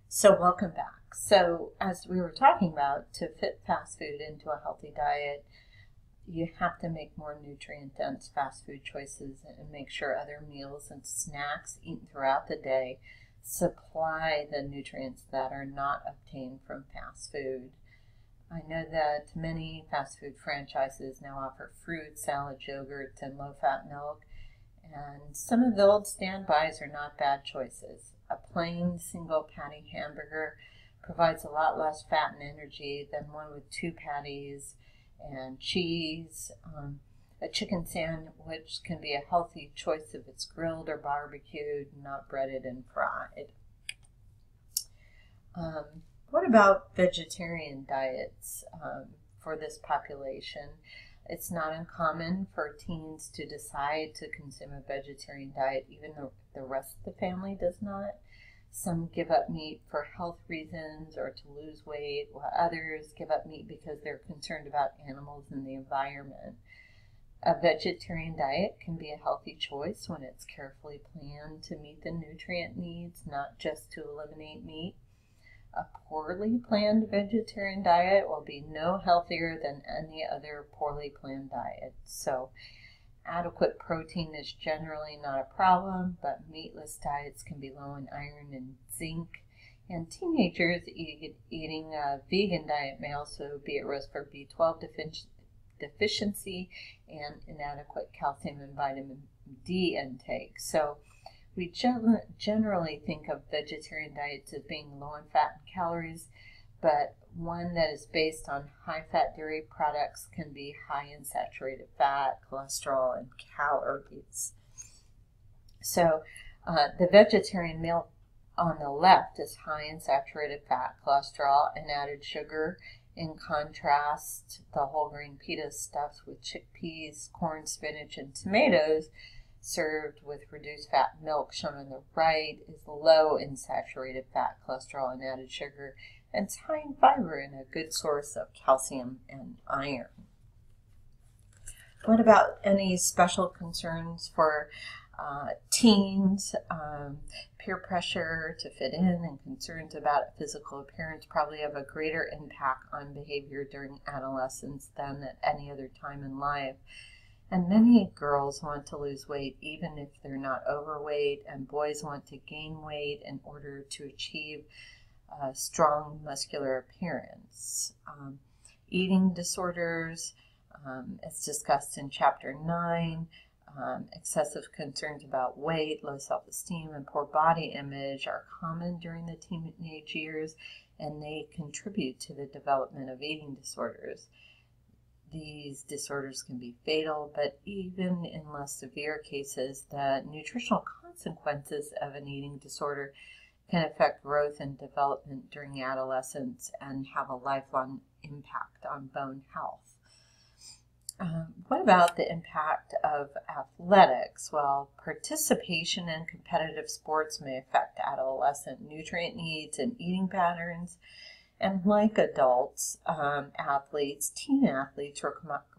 So welcome back. So as we were talking about, to fit fast food into a healthy diet, you have to make more nutrient-dense fast food choices and make sure other meals and snacks eaten throughout the day supply the nutrients that are not obtained from fast food. I know that many fast food franchises now offer fruit, salad, yogurt, and low-fat milk, and some of the old standbys are not bad choices. A plain single patty hamburger provides a lot less fat and energy than one with two patties and cheese. A chicken sandwich can be a healthy choice if it's grilled or barbecued, not breaded and fried. What about vegetarian diets for this population? It's not uncommon for teens to decide to consume a vegetarian diet, even though the rest of the family does not. Some give up meat for health reasons or to lose weight, while others give up meat because they're concerned about animals and the environment. A vegetarian diet can be a healthy choice when it's carefully planned to meet the nutrient needs, not just to eliminate meat. A poorly planned vegetarian diet will be no healthier than any other poorly planned diet. So adequate protein is generally not a problem, but meatless diets can be low in iron and zinc. And teenagers eating a vegan diet may also be at risk for B12 deficiency and inadequate calcium and vitamin D intake. So we generally think of vegetarian diets as being low in fat and calories, but one that is based on high-fat dairy products can be high in saturated fat, cholesterol, and calories. So the vegetarian meal on the left is high in saturated fat, cholesterol, and added sugar. In contrast, the whole grain pita stuffed with chickpeas, corn, spinach, and tomatoes served with reduced fat milk, shown on the right, is low in saturated fat, cholesterol, and added sugar, and it's high in fiber and a good source of calcium and iron. What about any special concerns for teens? Peer pressure to fit in and concerns about physical appearance probably have a greater impact on behavior during adolescence than at any other time in life. And many girls want to lose weight even if they're not overweight, and boys want to gain weight in order to achieve a strong muscular appearance. Eating disorders, as discussed in Chapter 9, excessive concerns about weight, low self-esteem, and poor body image are common during the teenage years, and they contribute to the development of eating disorders. These disorders can be fatal, but even in less severe cases, the nutritional consequences of an eating disorder can affect growth and development during adolescence and have a lifelong impact on bone health. What about the impact of athletics? Well, participation in competitive sports may affect adolescent nutrient needs and eating patterns. And like adults, athletes, teen athletes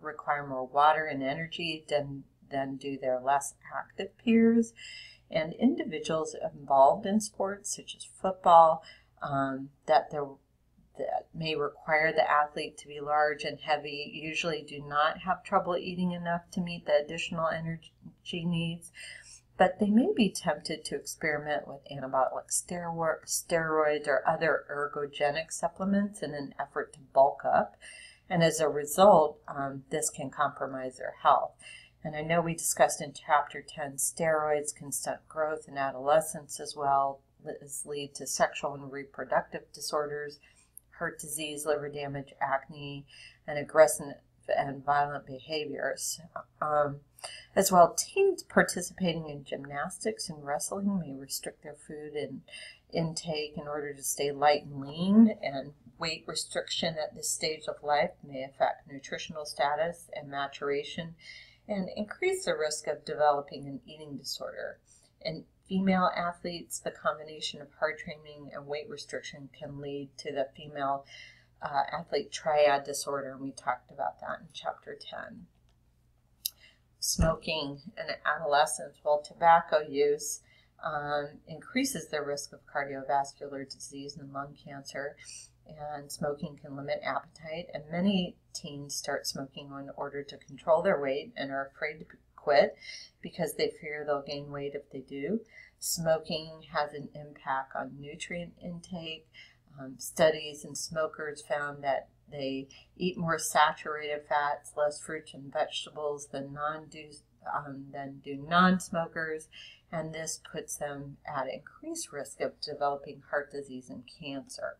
require more water and energy than do their less active peers. And individuals involved in sports, such as football, that may require the athlete to be large and heavy, usually do not have trouble eating enough to meet the additional energy needs. But they may be tempted to experiment with anabolic steroids or other ergogenic supplements in an effort to bulk up. And as a result, this can compromise their health. And I know we discussed in Chapter 10, steroids can stunt growth in adolescence as well as lead to sexual and reproductive disorders, heart disease, liver damage, acne, and aggressive and violent behaviors. As well, teens participating in gymnastics and wrestling may restrict their food and intake in order to stay light and lean, and weight restriction at this stage of life may affect nutritional status and maturation and increase the risk of developing an eating disorder. In female athletes, the combination of hard training and weight restriction can lead to the female athlete triad disorder, and we talked about that in Chapter 10. Smoking in adolescence. Well, tobacco use increases the risk of cardiovascular disease and lung cancer. And smoking can limit appetite, and many teens start smoking in order to control their weight and are afraid to quit because they fear they'll gain weight if they do. Smoking has an impact on nutrient intake. Studies in smokers found that they eat more saturated fats, less fruits and vegetables than do non-smokers, and this puts them at increased risk of developing heart disease and cancer.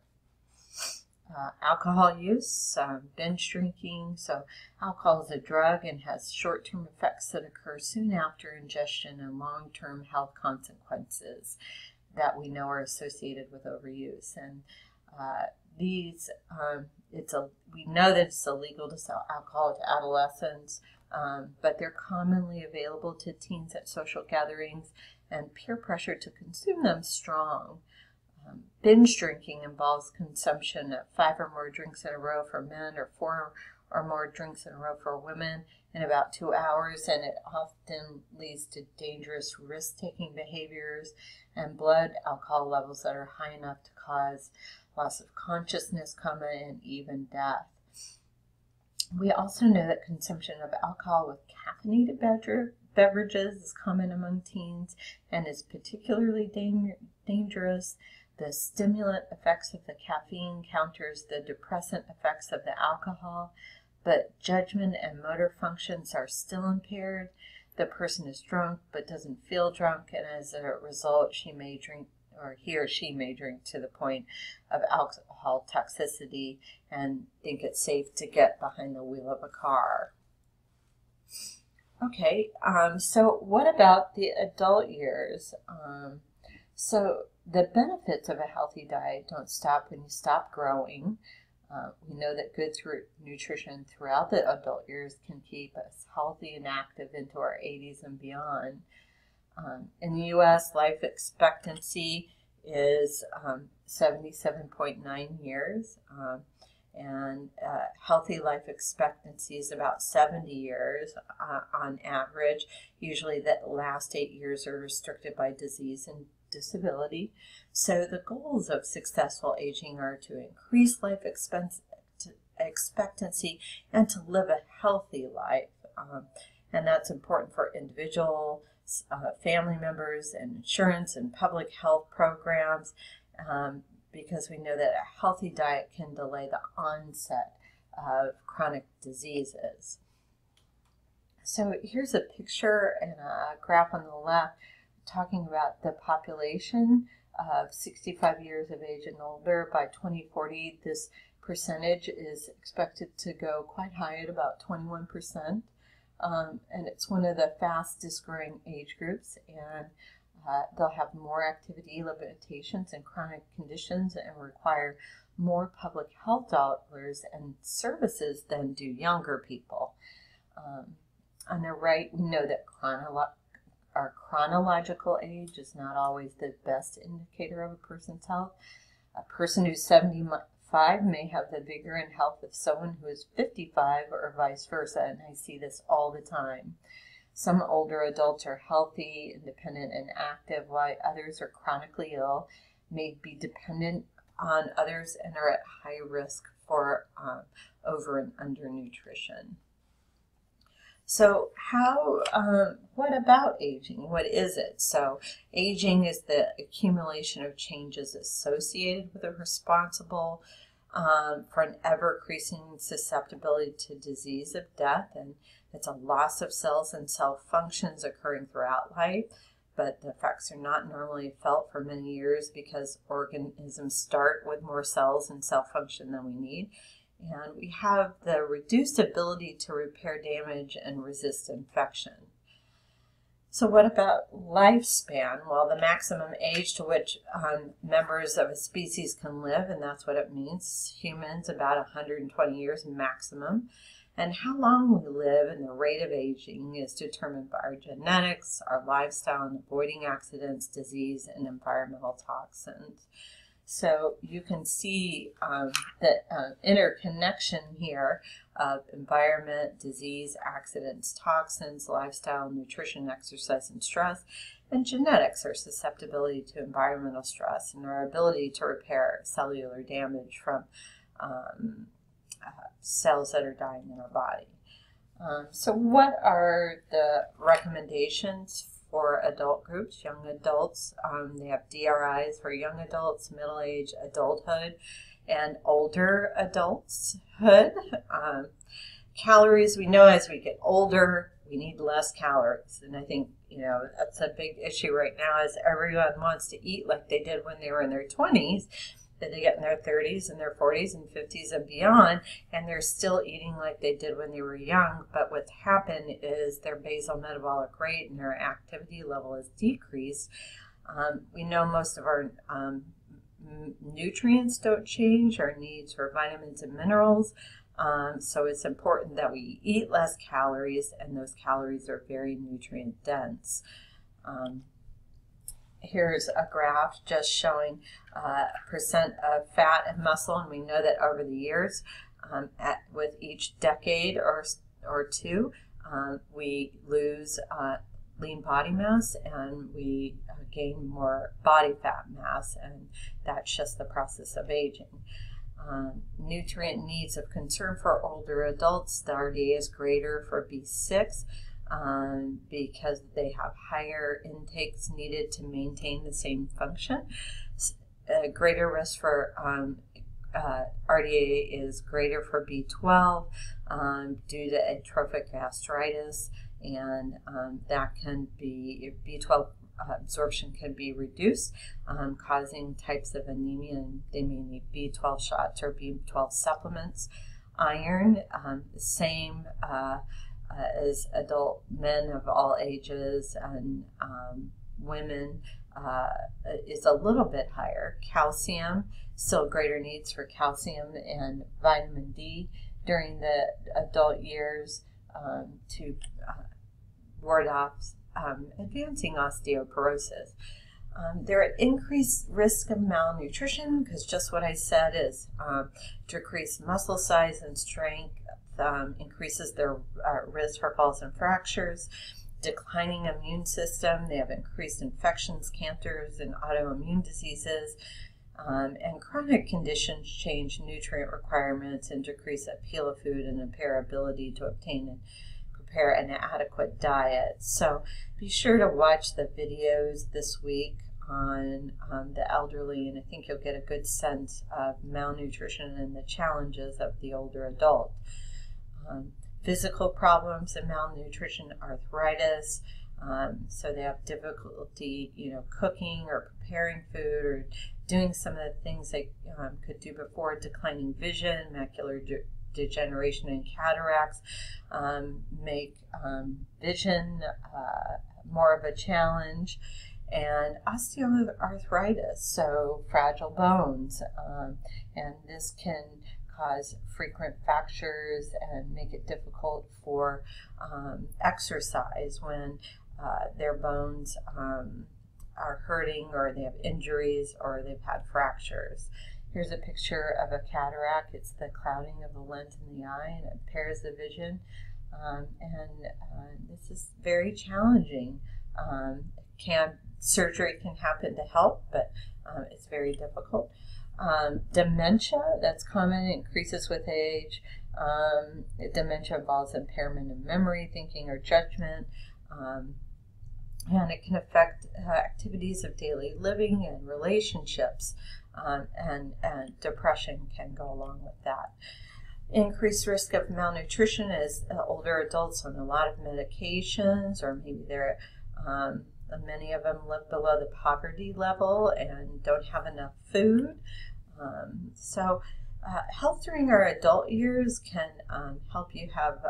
Alcohol use, binge drinking. So alcohol is a drug and has short-term effects that occur soon after ingestion and long-term health consequences that we know are associated with overuse. And we know that it's illegal to sell alcohol to adolescents, but they're commonly available to teens at social gatherings, and peer pressure to consume them strong. Binge drinking involves consumption of 5 or more drinks in a row for men or 4 or more drinks in a row for women in about 2 hours, and it often leads to dangerous risk-taking behaviors and blood alcohol levels that are high enough to cause loss of consciousness, coma, and even death. We also know that consumption of alcohol with caffeinated beverages is common among teens and is particularly dangerous. The stimulant effects of the caffeine counters the depressant effects of the alcohol, but judgment and motor functions are still impaired. The person is drunk but doesn't feel drunk, and as a result, he or she may drink to the point of alcohol toxicity and think it's safe to get behind the wheel of a car. Okay, so what about the adult years? So the benefits of a healthy diet don't stop when you stop growing. We know that good nutrition throughout the adult years can keep us healthy and active into our 80s and beyond. In the U.S., life expectancy is 77.9 years, and healthy life expectancy is about 70 years on average. Usually the last 8 years are restricted by disease and disability. So the goals of successful aging are to increase life expectancy and to live a healthy life. And that's important for individuals, family members, and insurance and public health programs, because we know that a healthy diet can delay the onset of chronic diseases. So here's a picture and a graph on the left talking about the population of 65 years of age and older. By 2040, this percentage is expected to go quite high at about 21%. And it's one of the fastest growing age groups, and they'll have more activity limitations and chronic conditions and require more public health dollars and services than do younger people. On the right, we know that our chronological age is not always the best indicator of a person's health. A person who's 75 may have the vigor and health of someone who is 55 or vice versa, and I see this all the time. Some older adults are healthy, independent, and active, while others are chronically ill, may be dependent on others, and are at high risk for over and undernutrition. So what about aging? What is it? So aging is the accumulation of changes associated with a responsible for an ever-increasing susceptibility to disease of death, and it's a loss of cells and cell functions occurring throughout life, but the effects are not normally felt for many years because organisms start with more cells and cell function than we need. And we have the reduced ability to repair damage and resist infection. So what about lifespan? Well, the maximum age to which members of a species can live, and that's what it means. Humans, about 120 years maximum. And how long we live and the rate of aging is determined by our genetics, our lifestyle, and avoiding accidents, disease, and environmental toxins. So you can see the interconnection here of environment, disease, accidents, toxins, lifestyle, nutrition, exercise, and stress, and genetics, or susceptibility to environmental stress, and our ability to repair cellular damage from cells that are dying in our body. So what are the recommendations for adult groups, young adults? They have DRIs for young adults, middle-aged adulthood, and older adultshood. Calories, we know as we get older, we need less calories. And I think, that's a big issue right now, is everyone wants to eat like they did when they were in their 20s. That they get in their 30s and their 40s and 50s and beyond, and they're still eating like they did when they were young. But what's happened is their basal metabolic rate and their activity level has decreased. We know most of our nutrients don't change, our needs for vitamins and minerals. So it's important that we eat less calories, and those calories are very nutrient dense. Here's a graph just showing percent of fat and muscle, and we know that over the years, with each decade or two, we lose lean body mass and we gain more body fat mass, and that's just the process of aging. Nutrient needs of concern for older adults, the RDA is greater for B6. Because they have higher intakes needed to maintain the same function. Greater risk for RDA is greater for B12 due to atrophic gastritis, and that can be, B12 absorption can be reduced, causing types of anemia, and they may need B12 shots or B12 supplements. Iron, the same as adult men of all ages, and women is a little bit higher. Calcium, still greater needs for calcium and vitamin D during the adult years to ward off advancing osteoporosis. They're at increased risk of malnutrition because just what I said is decreased muscle size and strength, increases their risk for falls and fractures, declining immune system, they have increased infections, cancers, and autoimmune diseases, and chronic conditions change nutrient requirements and decrease appeal of food and impair ability to obtain and prepare an adequate diet. So be sure to watch the videos this week on the elderly, and I think you'll get a good sense of malnutrition and the challenges of the older adult. Physical problems and malnutrition, arthritis, so they have difficulty, cooking or preparing food or doing some of the things they could do before. Declining vision, macular degeneration, and cataracts make vision more of a challenge. And osteoarthritis, so fragile bones, and this can cause frequent fractures and make it difficult for exercise when their bones are hurting, or they have injuries, or they've had fractures. Here's a picture of a cataract. It's the clouding of the lens in the eye, and it impairs the vision. This is very challenging. Surgery can happen to help, but it's very difficult. Dementia, that's common, increases with age. Dementia involves impairment in memory, thinking, or judgment. And it can affect activities of daily living and relationships, and depression can go along with that. Increased risk of malnutrition is older adults on a lot of medications, or maybe they're many of them live below the poverty level and don't have enough food. Health during our adult years can help you have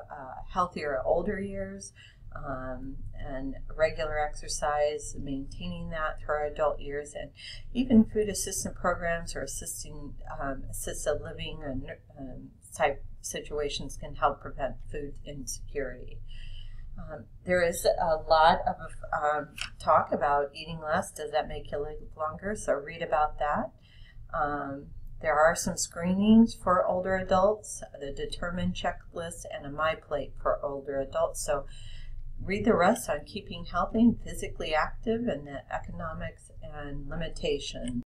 healthier older years, and regular exercise, maintaining that through our adult years, and even food assistant programs or assisted living and type situations can help prevent food insecurity. There is a lot of talk about eating less. Does that make you live longer? So read about that. There are some screenings for older adults, the Determine checklist, and a MyPlate for older adults. So read the rest on keeping healthy and physically active and the economics and limitations.